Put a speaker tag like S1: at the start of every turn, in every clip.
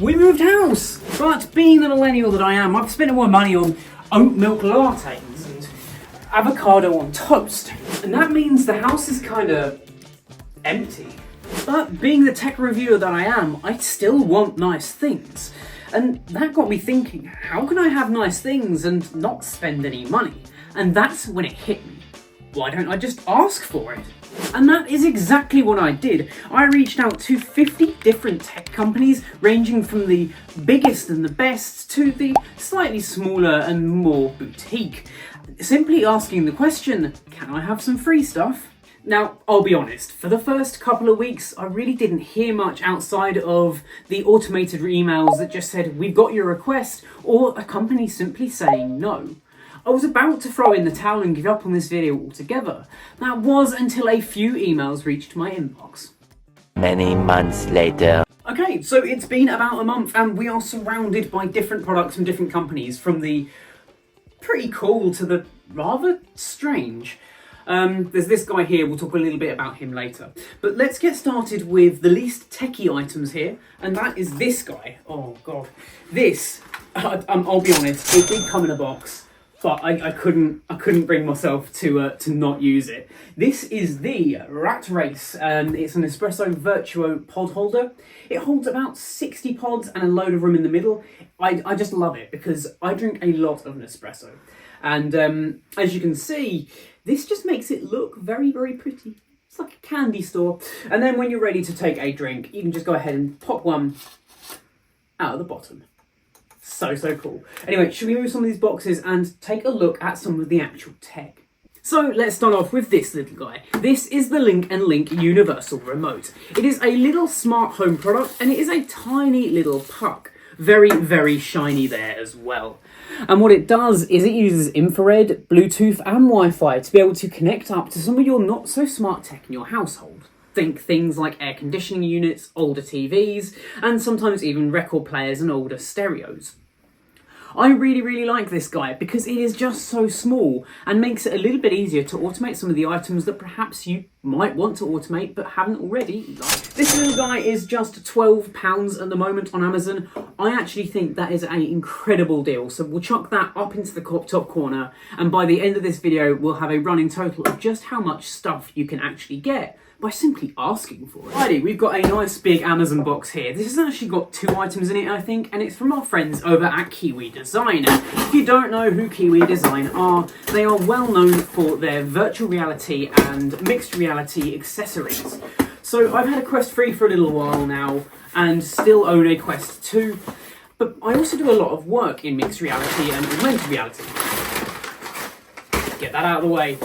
S1: We moved house! But being the millennial that I am, I've spent all my money on oat milk lattes and avocado on toast. And that means the house is kind of empty. But being the tech reviewer that I am, I still want nice things. And that got me thinking, how can I have nice things and not spend any money? And that's when it hit me. Why don't I just ask for it? And that is exactly what I did. I reached out to 50 different tech companies, ranging from the biggest and the best to the slightly smaller and more boutique. Simply asking the question, can I have some free stuff? Now, I'll be honest, for the first couple of weeks, I really didn't hear much outside of the automated emails that just said, we've got your request, or a company simply saying no. I was about to throw in the towel and give up on this video altogether. That was until a few emails reached my inbox.
S2: Many months later.
S1: Okay, so it's been about a month and we are surrounded by different products from different companies, from the pretty cool to the rather strange. There's this guy here, we'll talk a little bit about him later. But let's get started with the least techie items here, and that is this guy. Oh god. This, I'll be honest, it did come in a box. But I couldn't bring myself to not use it. This is the Rat Race. It's an Espresso Virtuo pod holder. It holds about 60 pods and a load of room in the middle. I just love it because I drink a lot of Nespresso. And as you can see, this just makes it look very, very pretty. It's like a candy store. And then when you're ready to take a drink, you can just go ahead and pop one out of the bottom. So cool. Anyway, should we move some of these boxes and take a look at some of the actual tech? So let's start off with this little guy. This is the Link & Link Universal Remote. It is a little smart home product and it is a tiny little puck. Very, very shiny there as well. And what it does is it uses infrared, Bluetooth and Wi-Fi to be able to connect up to some of your not so smart tech in your household. Think things like air conditioning units, older TVs, and sometimes even record players and older stereos. I really, really like this guy because it is just so small and makes it a little bit easier to automate some of the items that perhaps you might want to automate but haven't already. This little guy is just £12 at the moment on Amazon. I actually think that is an incredible deal, so we'll chuck that up into the top corner, and by the end of this video we'll have a running total of just how much stuff you can actually get by simply asking for it. Righty, we've got a nice big Amazon box here. This has actually got 2 items in it, I think, and it's from our friends over at Kiwi Design. If you don't know who Kiwi Design are, they are well known for their virtual reality and mixed reality accessories. So I've had a Quest 3 for a little while now, and still own a Quest 2, but I also do a lot of work in mixed reality and augmented reality. Get that out of the way,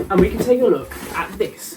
S1: and we can take a look at this.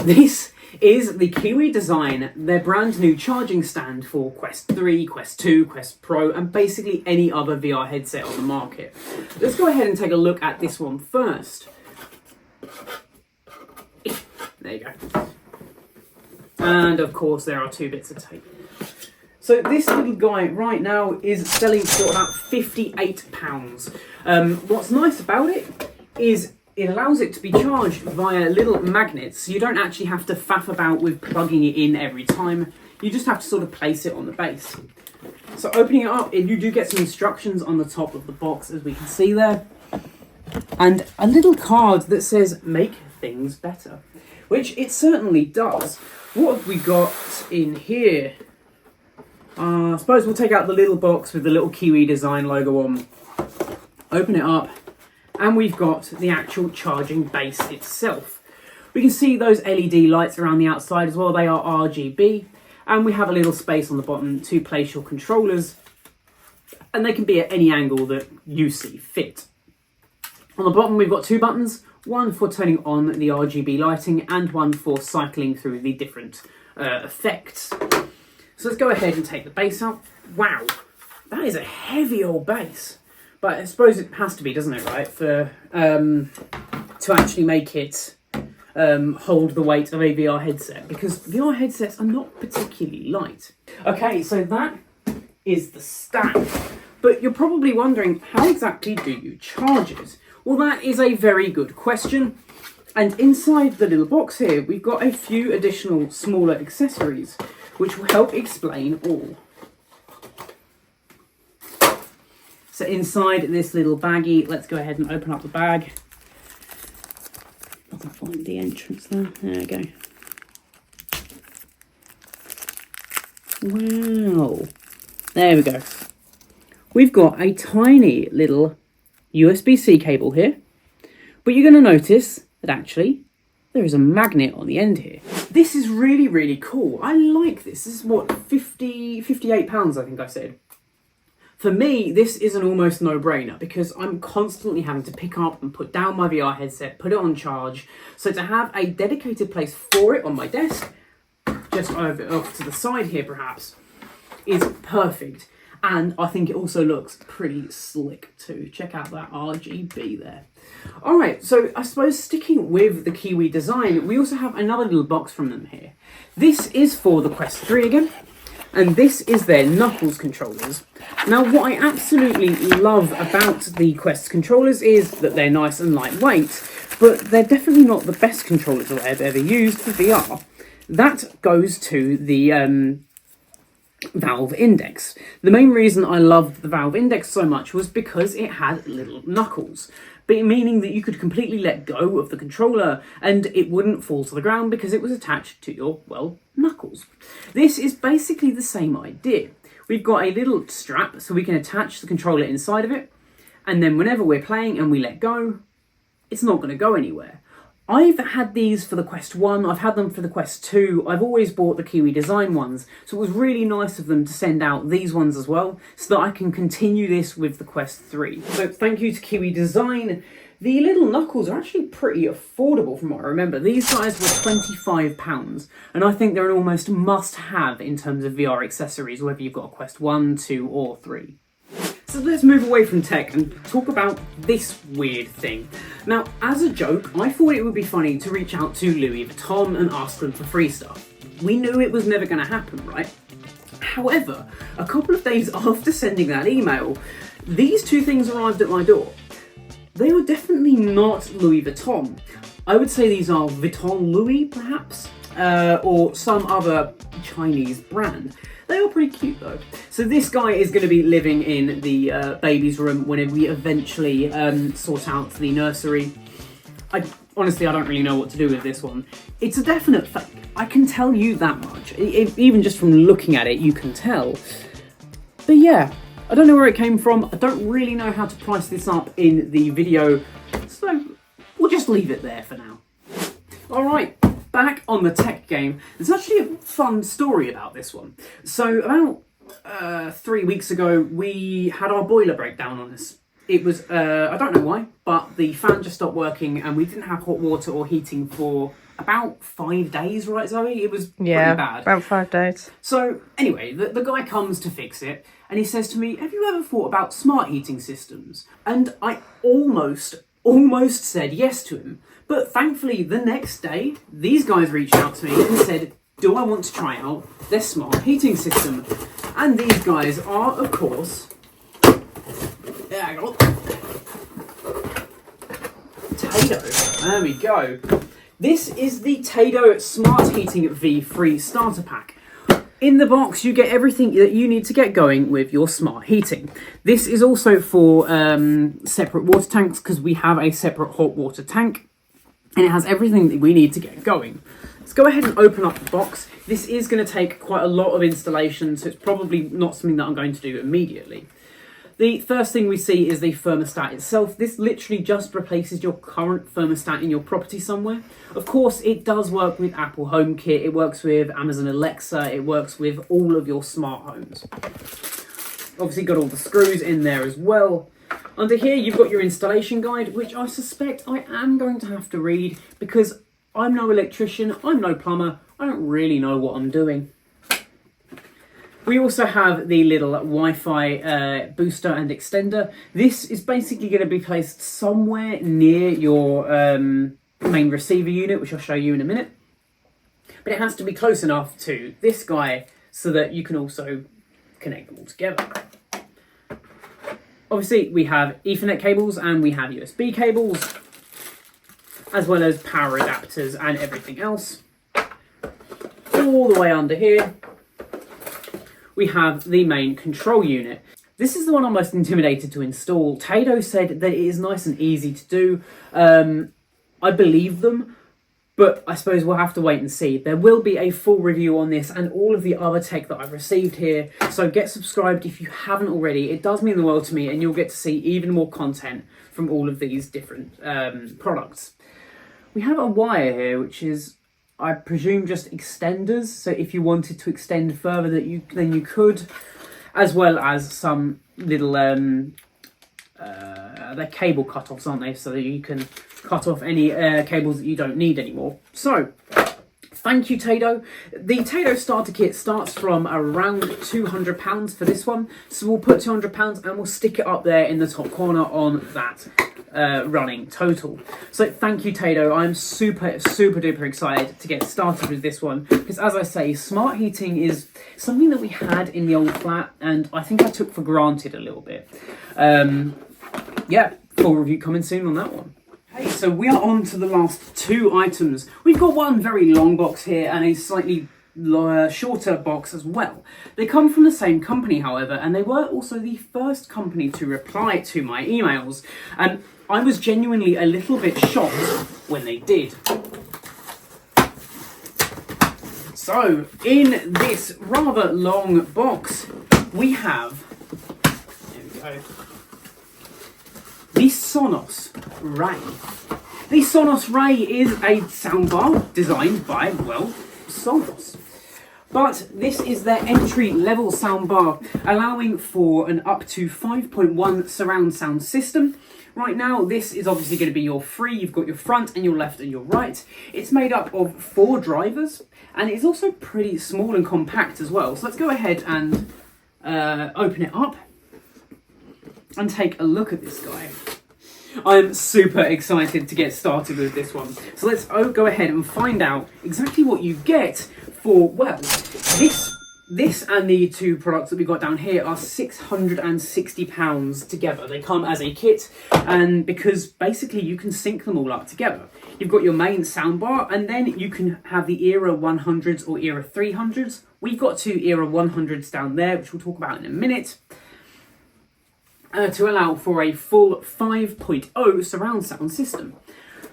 S1: This is the Kiwi Design, their brand new charging stand for Quest 3, Quest 2, Quest Pro, and basically any other VR headset on the market. Let's go ahead and take a look at this one first. There you go. And of course there are 2 bits of tape. So this little guy right now is selling for about £58. What's nice about it is it allows it to be charged via little magnets, so you don't actually have to faff about with plugging it in every time. You just have to sort of place it on the base. So opening it up, you do get some instructions on the top of the box, as we can see there. And a little card that says, make things better, which it certainly does. What have we got in here? I suppose we'll take out the little box with the little Kiwi Design logo on. Open it up. And we've got the actual charging base itself. We can see those LED lights around the outside as well. They are RGB. And we have a little space on the bottom to place your controllers. And they can be at any angle that you see fit. On the bottom we've got 2 buttons. One for turning on the RGB lighting and one for cycling through the different effects. So let's go ahead and take the base out. Wow, that is a heavy old base. But I suppose it has to be, doesn't it, right? For to actually make it hold the weight of a VR headset, because VR headsets are not particularly light. Okay, so that is the stand. But you're probably wondering, how exactly do you charge it? Well, that is a very good question. And inside the little box here, we've got a few additional smaller accessories, which will help explain all. So inside this little baggie, let's go ahead and open up the bag. I can find the entrance there. There we go. Wow. There we go. We've got a tiny little USB-C cable here, but you're going to notice that actually there is a magnet on the end here. This is really, really cool. I like this. This is what, £58, I think I said. For me, this is an almost no-brainer because I'm constantly having to pick up and put down my VR headset, put it on charge. So to have a dedicated place for it on my desk, just over off to the side here perhaps, is perfect. And I think it also looks pretty slick too. Check out that RGB there. All right, so I suppose sticking with the Kiwi design, we also have another little box from them here. This is for the Quest 3 again. And this is their Knuckles controllers. Now, what I absolutely love about the Quest controllers is that they're nice and lightweight, but they're definitely not the best controllers I've ever used for VR. That goes to the Valve Index. The main reason I loved the Valve Index so much was because it had little knuckles, but meaning that you could completely let go of the controller and it wouldn't fall to the ground because it was attached to your, well, knuckles. This is basically the same idea. We've got a little strap so we can attach the controller inside of it, and then whenever we're playing and we let go, it's not going to go anywhere. I've had these for the Quest 1, I've had them for the Quest 2, I've always bought the Kiwi design ones, so it was really nice of them to send out these ones as well, so that I can continue this with the Quest 3. So thank you to Kiwi design. The little knuckles are actually pretty affordable from what I remember. These guys were £25, and I think they're an almost must-have in terms of VR accessories, whether you've got a Quest 1, 2 or 3. So let's move away from tech and talk about this weird thing. Now, as a joke, I thought it would be funny to reach out to Louis Vuitton and ask them for free stuff. We knew it was never going to happen, right? However, a couple of days after sending that email, these two things arrived at my door. They are definitely not Louis Vuitton. I would say these are Vuitton Louis, perhaps, or some other Chinese brand. They are pretty cute though. So this guy is going to be living in the baby's room when we eventually sort out the nursery. Honestly, I don't really know what to do with this one. It's a definite fake. I can tell you that much. Even just from looking at it, you can tell. But yeah, I don't know where it came from. I don't really know how to price this up in the video. So we'll just leave it there for now. All right. Back on the tech game, there's actually a fun story about this one. So about 3 weeks ago, we had our boiler breakdown on us. It was, I don't know why, but the fan just stopped working and we didn't have hot water or heating for about 5 days, right, Zoe? It was pretty bad.
S3: About 5 days.
S1: So anyway, the guy comes to fix it and he says to me, have you ever thought about smart heating systems? And I almost said yes to him. But thankfully, the next day, these guys reached out to me and said, do I want to try out their smart heating system? And these guys are, of course, Tato. There we go. This is the Tato Smart Heating V3 Starter Pack. In the box, you get everything that you need to get going with your smart heating. This is also for separate water tanks because we have a separate hot water tank. And it has everything that we need to get going. Let's go ahead and open up the box. This is going to take quite a lot of installation, so it's probably not something that I'm going to do immediately. The first thing we see is the thermostat itself. This literally just replaces your current thermostat in your property somewhere. Of course, it does work with Apple HomeKit, it works with Amazon Alexa, it works with all of your smart homes. Obviously got all the screws in there as well. Under here, you've got your installation guide, which I suspect I am going to have to read because I'm no electrician, I'm no plumber, I don't really know what I'm doing. We also have the little Wi-Fi booster and extender. This is basically going to be placed somewhere near your main receiver unit, which I'll show you in a minute. But it has to be close enough to this guy so that you can also connect them all together. Obviously, we have Ethernet cables and we have USB cables, as well as power adapters and everything else. All the way under here, we have the main control unit. This is the one I'm most intimidated to install. Tado said that it is nice and easy to do. I believe them, but I suppose we'll have to wait and see. There will be a full review on this and all of the other tech that I've received here, so get subscribed if you haven't already. It does mean the world to me, and you'll get to see even more content from all of these different products. We have a wire here, which is, I presume, just extenders, so if you wanted to extend further then you could, as well as some little, they're cable cut-offs, aren't they, so that you can cut off any cables that you don't need anymore. So, thank you, Tado. The Tado starter kit starts from around £200 for this one, so we'll put £200 and we'll stick it up there in the top corner on that running total. So thank you, Tado. I'm super duper excited to get started with this one, because as I say, smart heating is something that we had in the old flat and I think I took for granted a little bit. Yeah, full review coming soon on that one. Hey, so we are on to the last two items. We've got one very long box here and a slightly shorter box as well. They come from the same company, however, and they were also the first company to reply to my emails, and I was genuinely a little bit shocked when they did. So, in this rather long box, we have, there we go, the Sonos Ray. The Sonos Ray is a soundbar designed by, well, Sonos. But this is their entry-level soundbar, allowing for an up to 5.1 surround sound system. Right now, this is obviously going to be your free. You've got your front and your left and your right. It's made up of 4 drivers, and it's also pretty small and compact as well. So let's go ahead and open it up and take a look at this guy. I'm super excited to get started with this one. So let's go ahead and find out exactly what you get for, well, this and the two products that we've got down here are £660 together. They come as a kit, and because basically you can sync them all up together. You've got your main soundbar, and then you can have the Era 100s or Era 300s. We've got 2 Era 100s down there, which we'll talk about in a minute. To allow for a full 5.0 surround sound system.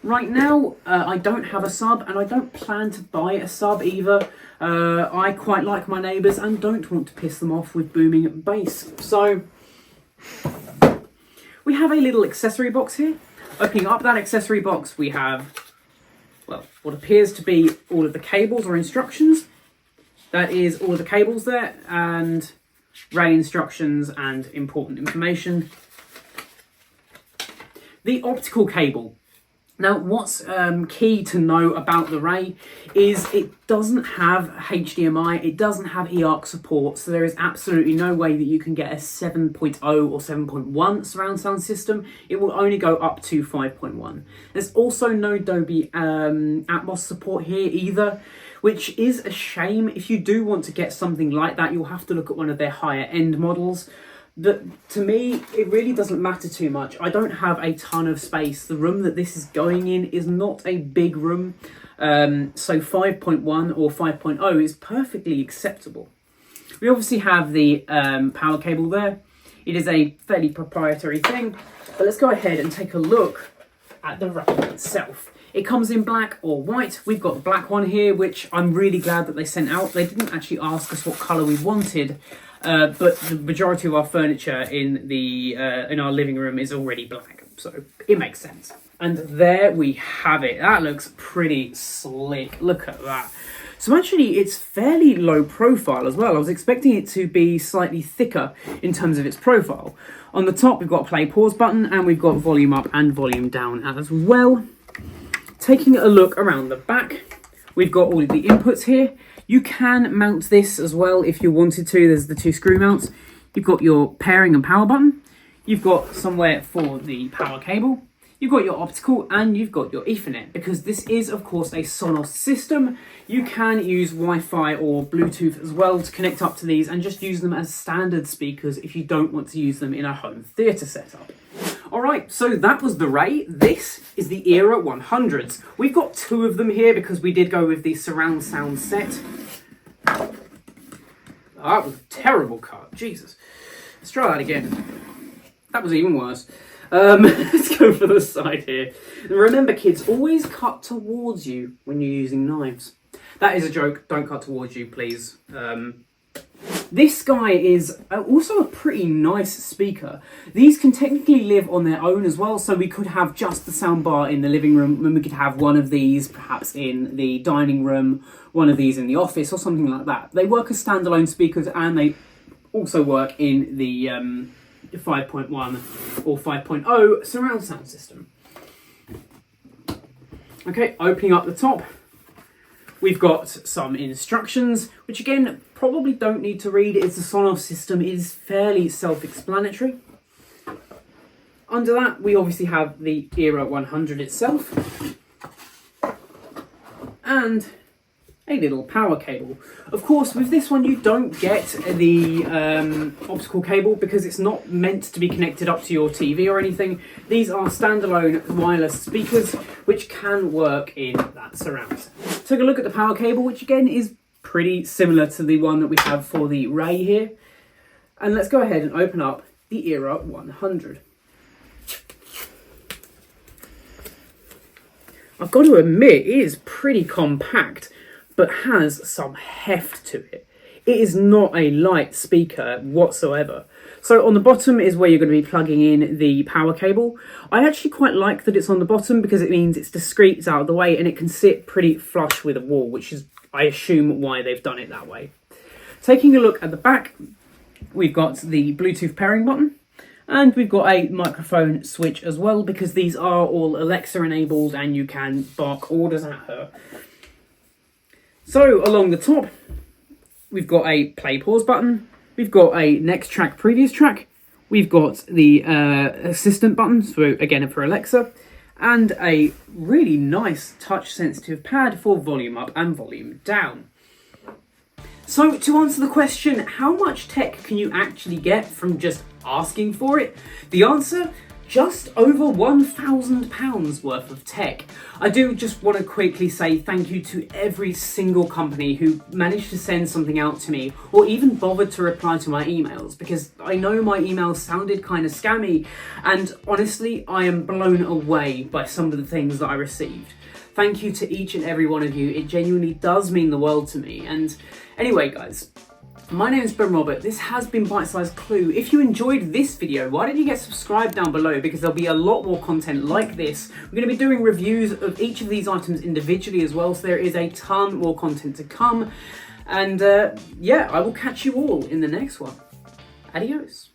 S1: Right now, I don't have a sub, and I don't plan to buy a sub either. I quite like my neighbours and don't want to piss them off with booming bass. So, we have a little accessory box here. Opening up that accessory box, we have, well, what appears to be all of the cables or instructions. That is all of the cables there, and Ray instructions and important information. The optical cable. Now, what's key to know about the Ray is it doesn't have HDMI, it doesn't have eARC support, so there is absolutely no way that you can get a 7.0 or 7.1 surround sound system. It will only go up to 5.1. There's also no Dolby Atmos support here either, which is a shame. If you do want to get something like that, you'll have to look at one of their higher end models. That, to me, it really doesn't matter too much. I don't have a ton of space. The room that this is going in is not a big room, so 5.1 or 5.0 is perfectly acceptable. We obviously have the power cable there. It is a fairly proprietary thing, but let's go ahead and take a look at the rack itself. It comes in black or white. We've got the black one here, which I'm really glad that they sent out. They didn't actually ask us what colour we wanted, but the majority of our furniture in our living room is already black, so it makes sense. And there we have it. That looks pretty slick. Look at that. So actually, it's fairly low profile as well. I was expecting it to be slightly thicker in terms of its profile. On the top, we've got a play pause button, and we've got volume up and volume down as well. Taking a look around the back, we've got all of the inputs here. You can mount this as well if you wanted to. There's the 2 screw mounts. You've got your pairing and power button. You've got somewhere for the power cable. You've got your optical, and you've got your Ethernet. Because this is, of course, a Sonos system, you can use Wi-Fi or Bluetooth as well to connect up to these and just use them as standard speakers if you don't want to use them in a home theatre setup. Alright, so that was the Ray. This is the Era 100s. We've got 2 of them here because we did go with the surround sound set. That was a terrible cut, Jesus. Let's try that again. That was even worse. Let's go for the side here. And remember, kids, always cut towards you when you're using knives. That is a joke. Don't cut towards you, please. This guy is also a pretty nice speaker. These can technically live on their own as well, so we could have just the soundbar in the living room, and we could have one of these perhaps in the dining room, one of these in the office, or something like that. They work as standalone speakers, and they also work in the 5.1 or 5.0 surround sound system. Okay, opening up the top. We've got some instructions, which again, probably don't need to read. It's a Sonos system. It is fairly self-explanatory. Under that, we obviously have the Era 100 itself. And a little power cable. Of course, with this one, you don't get the optical cable because it's not meant to be connected up to your TV or anything. These are standalone wireless speakers, which can work in that surround sound. Take a look at the power cable, which again is pretty similar to the one that we have for the Ray here. And let's go ahead and open up the Era 100. I've got to admit, it is pretty compact, but has some heft to it. It is not a light speaker whatsoever. So on the bottom is where you're going to be plugging in the power cable. I actually quite like that it's on the bottom because it means it's discreet, it's out of the way, and it can sit pretty flush with a wall, which is, I assume, why they've done it that way. Taking a look at the back, we've got the Bluetooth pairing button, and we've got a microphone switch as well, because these are all Alexa enabled and you can bark orders at her. So along the top, we've got a play pause button, we've got a next track, previous track, we've got the assistant button, so again for Alexa, and a really nice touch sensitive pad for volume up and volume down. So to answer the question, how much tech can you actually get from just asking for it? The answer, just over £1,000 worth of tech. I do just want to quickly say thank you to every single company who managed to send something out to me or even bothered to reply to my emails, because I know my emails sounded kind of scammy, and honestly I am blown away by some of the things that I received. Thank you to each and every one of you. It genuinely does mean the world to me. And anyway, guys, my name is Ben Robert. This has been Bite Size Clue. If you enjoyed this video, why don't you get subscribed down below, because there'll be a lot more content like this. We're going to be doing reviews of each of these items individually as well, so there is a ton more content to come. And yeah, I will catch you all in the next one. Adios.